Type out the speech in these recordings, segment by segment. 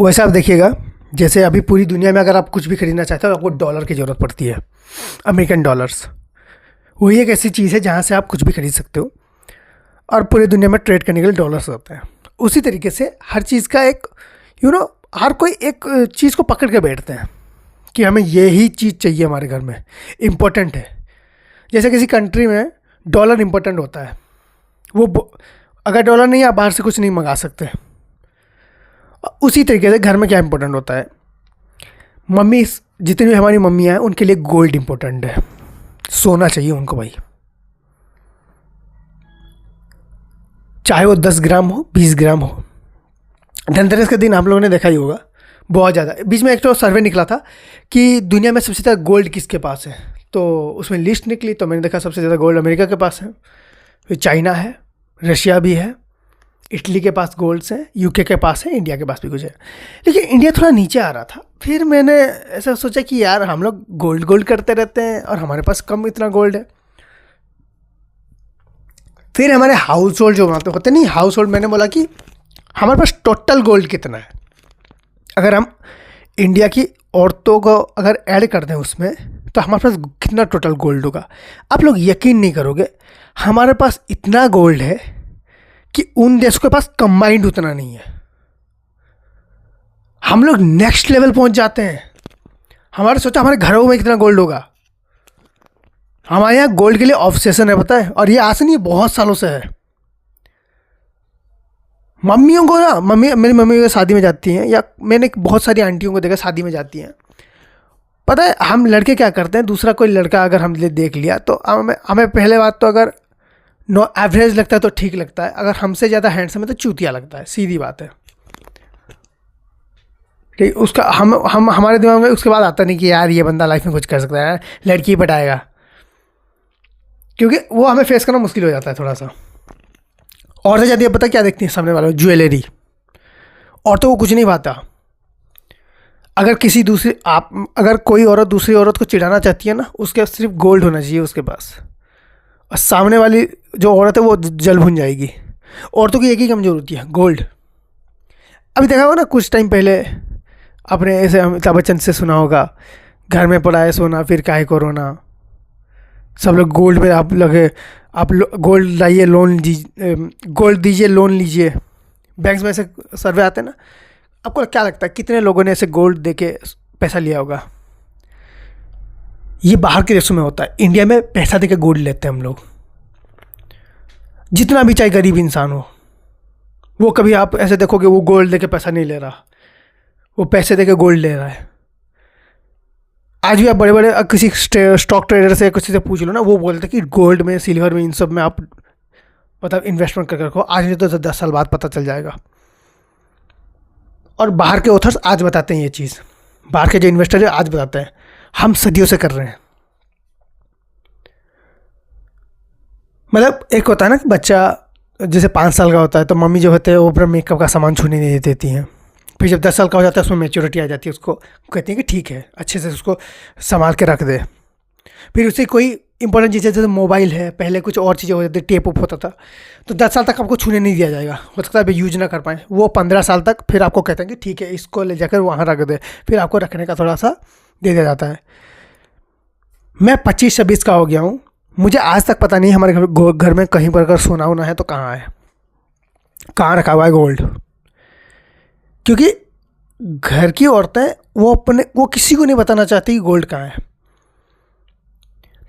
वैसे आप देखिएगा, जैसे अभी पूरी दुनिया में अगर आप कुछ भी खरीदना चाहते हो आपको डॉलर की ज़रूरत पड़ती है, अमेरिकन डॉलर्स। वही एक ऐसी चीज़ है जहाँ से आप कुछ भी खरीद सकते हो और पूरी दुनिया में ट्रेड करने के लिए डॉलर्स होते हैं। उसी तरीके से हर चीज़ का एक हर कोई एक चीज़ को पकड़ के बैठते हैं कि हमें यही चीज़ चाहिए हमारे घर में, इम्पोर्टेंट है। जैसे किसी कंट्री में डॉलर इम्पोर्टेंट होता है, अगर डॉलर नहीं आप बाहर से कुछ नहीं मंगा सकते। उसी तरीके से घर में क्या इम्पोर्टेंट होता है, मम्मी जितनी भी हमारी मम्मियाँ हैं उनके लिए गोल्ड इम्पोर्टेंट है, सोना चाहिए उनको भाई, चाहे वो 10 ग्राम हो 20 ग्राम हो। धनतेरस के दिन आप लोगों ने देखा ही होगा बहुत ज़्यादा, बीच में एक तो सर्वे निकला था कि दुनिया में सबसे ज़्यादा गोल्ड किसके पास है, तो उसमें लिस्ट निकली तो मैंने देखा सबसे ज़्यादा गोल्ड अमेरिका के पास है, फिर चाइना है, रशिया भी है, इटली के पास गोल्ड्स हैं, यूके के पास है, इंडिया के पास भी कुछ है, लेकिन इंडिया थोड़ा नीचे आ रहा था। फिर मैंने ऐसा सोचा कि यार हम लोग गोल्ड करते रहते हैं और हमारे पास कम इतना गोल्ड है। फिर हमारे हाउस होल्ड जो वहाँ पे होते नहीं हाउस होल्ड, मैंने बोला कि हमारे पास टोटल गोल्ड कितना है। अगर हम इंडिया की औरतों को अगर ऐड कर दें उसमें तो हमारे पास कितना टोटल गोल्ड होगा। आप लोग यकीन नहीं करोगे, हमारे पास इतना गोल्ड है कि उन देशों के पास कंबाइंड उतना नहीं है। हम लोग नेक्स्ट लेवल पहुंच जाते हैं। सोचा हमारे घरों में कितना गोल्ड होगा। हमारे यहाँ गोल्ड के लिए ऑब्सेशन है, पता है, और ये आज से नहीं, बहुत सालों से है। मम्मियों को ना, मेरी मम्मी शादी में जाती हैं, या मैंने बहुत सारी आंटियों को देखा शादी में जाती हैं। पता है हम लड़के क्या करते हैं, दूसरा कोई लड़का अगर हमने देख लिया तो हमें पहले बात तो अगर एवरेज लगता है तो ठीक लगता है, अगर हमसे ज़्यादा हैंडसम है तो चूतिया लगता है, सीधी बात है। ठीक, उसका हम हमारे दिमाग में उसके बाद आता नहीं कि यार ये बंदा लाइफ में कुछ कर सकता है, लड़की पटाएगा, क्योंकि वो हमें फेस करना मुश्किल हो जाता है थोड़ा सा। औरतें जाती है, पता क्या देखती हैं सामने वालों, ज्वेलरी। औरतों को कुछ नहीं पाता। अगर कोई औरत दूसरी औरत को चिढ़ाना चाहती है ना, उसके सिर्फ गोल्ड होना चाहिए उसके पास, और सामने वाली जो औरत है वो जल भुन जाएगी। औरतों की एक ही कमजोर होती है, गोल्ड। अभी देखा होगा ना, कुछ टाइम पहले आपने ऐसे अमिताभ बच्चन से सुना होगा, घर में पड़ा है सोना फिर काहे कोरोना। सब लोग गोल्ड में आप गोल्ड लाइए, गोल्ड दीजिए, लोन लीजिए। बैंक में ऐसे सर्वे आते हैं ना, आपको क्या लगता है कितने लोगों ने ऐसे गोल्ड देके पैसा लिया होगा? ये बाहर के देशों में होता है, इंडिया में पैसा देके गोल्ड लेते हैं हम लोग। जितना भी चाहे गरीब इंसान हो, वो कभी आप ऐसे देखोगे वो गोल्ड देके पैसा नहीं ले रहा, वो पैसे देके गोल्ड ले रहा है। आज भी आप बड़े बड़े किसी स्टॉक ट्रेडर से किसी से पूछ लो ना, वो बोलते हैं कि गोल्ड में, सिल्वर में, इन सब में आप मतलब इन्वेस्टमेंट करके रखो, आज नहीं तो 10 साल बाद पता चल जाएगा। और बाहर के ऑथर्स आज बताते हैं ये चीज़, बाहर के जो इन्वेस्टर है आज बताते हैं, हम सदियों से कर रहे हैं। मतलब एक होता है ना कि बच्चा जैसे 5 साल का होता है तो मम्मी जो होते हैं वो अपना मेकअप का सामान छूने नहीं देती हैं। फिर जब 10 साल का हो जाता है उसमें मैच्योरिटी आ जाती है, उसको कहती हैं कि ठीक है, अच्छे से उसको संभाल के रख दे। फिर उससे कोई इंपॉर्टेंट चीज़ें जैसे मोबाइल है, पहले कुछ और चीज़ें हो जाती, टेप उप होता था, तो 10 साल तक आपको छूने नहीं दिया जाएगा, हो सकता है अभी यूज ना कर पाएँ। वो 15 साल तक फिर आपको कहते हैं कि ठीक है इसको ले जाकर वहाँ रख दे, फिर आपको रखने का थोड़ा सा दे दिया जाता है। मैं 25-26 का हो गया हूँ, मुझे आज तक पता नहीं हमारे घर में कहीं पर अगर सोना होना है तो कहाँ है, कहाँ रखा हुआ है गोल्ड। क्योंकि घर की औरतें वो किसी को नहीं बताना चाहती कि गोल्ड कहाँ है।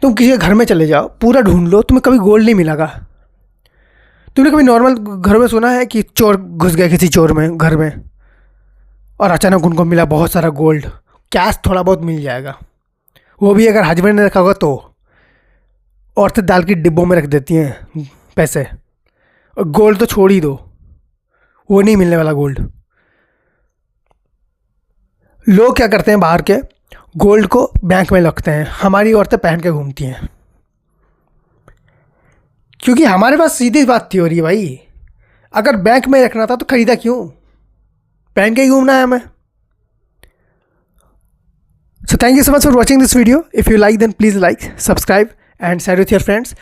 तुम किसी के घर में चले जाओ, पूरा ढूंढ लो, तुम्हें कभी गोल्ड नहीं मिलेगा। तुमने कभी नॉर्मल घर में सुना है कि चोर घुस गए किसी चोर में घर में और अचानक उनको मिला बहुत सारा गोल्ड? कैश थोड़ा बहुत मिल जाएगा, वो भी अगर हस्बैंड ने रखा होगा तो। औरतें दाल की डिब्बों में रख देती हैं पैसे, और गोल्ड तो छोड़ ही दो, वो नहीं मिलने वाला गोल्ड। लोग क्या करते हैं, बाहर के गोल्ड को बैंक में रखते हैं, हमारी औरतें पहन के घूमती हैं। क्योंकि हमारे पास सीधी बात थी हो रही है भाई, अगर बैंक में रखना था तो खरीदा क्यों, पहन के ही घूमना है हमें। So thank you so much for watching this video. If you like, then please like, subscribe and share with your friends.